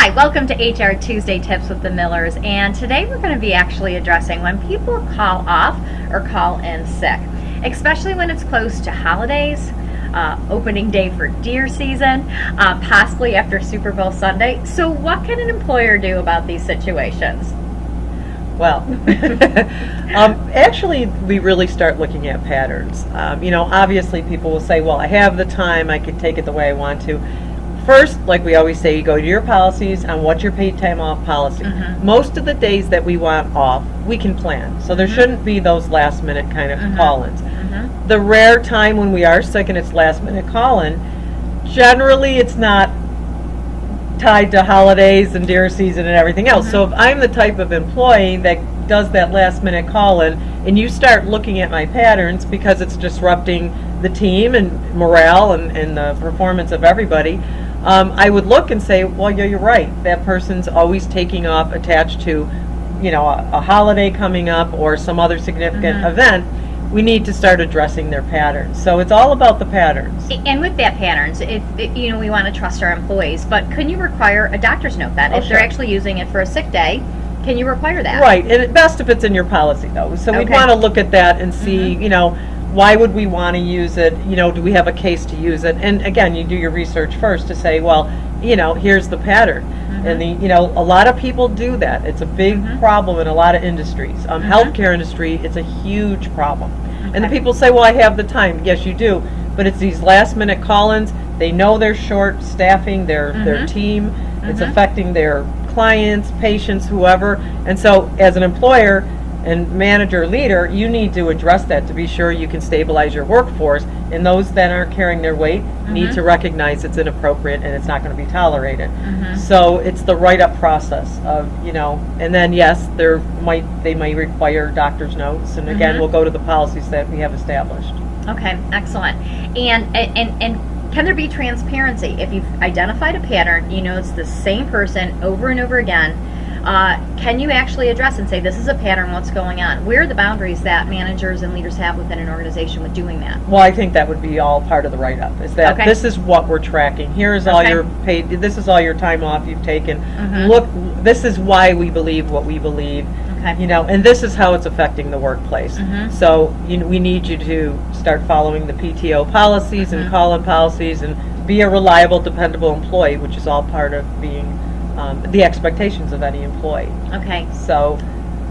Hi, welcome to HR Tuesday Tips with the Millers, and today we're going to be actually addressing when people call off or call in sick, especially when it's close to holidays, opening day for deer season, possibly after Super Bowl Sunday. So what can an employer do about these situations? Well, actually, we really start looking at patterns. Obviously people will say, well, I have the time, I can take it the way I want to. First, like we always say, you go to your policies on what's your paid time off policy. Most of the days that we want off, we can plan. So there shouldn't be those last minute kind of call-ins. The rare time when we are sick and it's last minute call-in, generally it's not tied to holidays and deer season and everything else. So if I'm the type of employee that does that last minute call-in and you start looking at my patterns because it's disrupting the team and morale and the performance of everybody, I would look and say, well, yeah, you're right. That person's always taking off attached to, a holiday coming up or some other significant event. We need to start addressing their patterns. So it's all about the patterns. And with that patterns, we want to trust our employees, but can you require a doctor's note that if sure. they're actually using it for a sick day? Can you require that? Right, and it's best if it's in your policy, though. So we'd want to look at that and see, why would we want to use it? Do we have a case to use it? And again, you do your research first to say, well, here's the pattern. And a lot of people do that. It's a big problem in a lot of industries. Healthcare industry, it's a huge problem. And the people say, well, I have the time. Yes, you do. But it's these last minute call-ins. They know they're short staffing their team. It's affecting their clients, patients, whoever. And so as an employer and manager leader, you need to address that to be sure you can stabilize your workforce. And those that aren't carrying their weight need to recognize it's inappropriate and it's not going to be tolerated. So it's the write-up process of, and then yes, they might require doctor's notes. And again, we'll go to the policies that we have established. Okay, excellent. And can there be transparency? If you've identified a pattern, it's the same person over and over again, can you actually address and say, this is a pattern, what's going on? Where are the boundaries that managers and leaders have within an organization with doing that? Well, I think that would be all part of the write-up, is that this is what we're tracking. Here's all your paid, this is all your time off you've taken. Look, this is why we believe what we believe. And this is how it's affecting the workplace. So we need you to start following the PTO policies and call-in policies and be a reliable, dependable employee, which is all part of being the expectations of any employee. Okay. So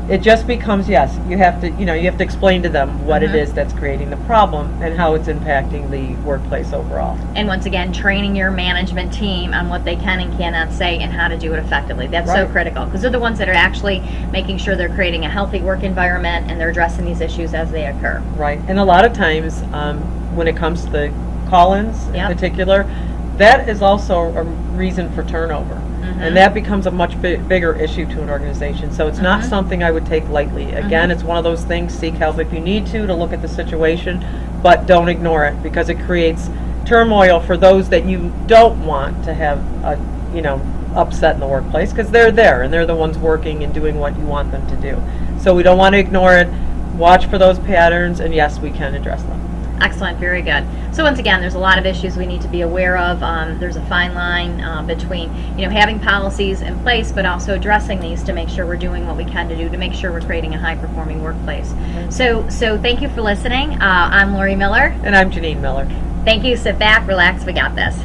it just becomes, yes, you have to explain to them what it is that's creating the problem and how it's impacting the workplace overall. And once again, training your management team on what they can and cannot say and how to do it effectively. That's so critical, because they're the ones that are actually making sure they're creating a healthy work environment and they're addressing these issues as they occur. Right. And a lot of times when it comes to the call-ins in particular, that is also a reason for turnover. And that becomes a much bigger issue to an organization. So it's not something I would take lightly. Again, it's one of those things, seek help if you need to look at the situation, but don't ignore it, because it creates turmoil for those that you don't want to have upset in the workplace, because they're there and they're the ones working and doing what you want them to do. So we don't want to ignore it. Watch for those patterns, and yes, we can address them. Excellent, very good. So once again, there's a lot of issues we need to be aware of. There's a fine line between having policies in place, but also addressing these to make sure we're doing what we can to do to make sure we're creating a high-performing workplace. So thank you for listening. I'm Lori Miller. And I'm Janine Miller. Thank you. Sit back, relax. We got this.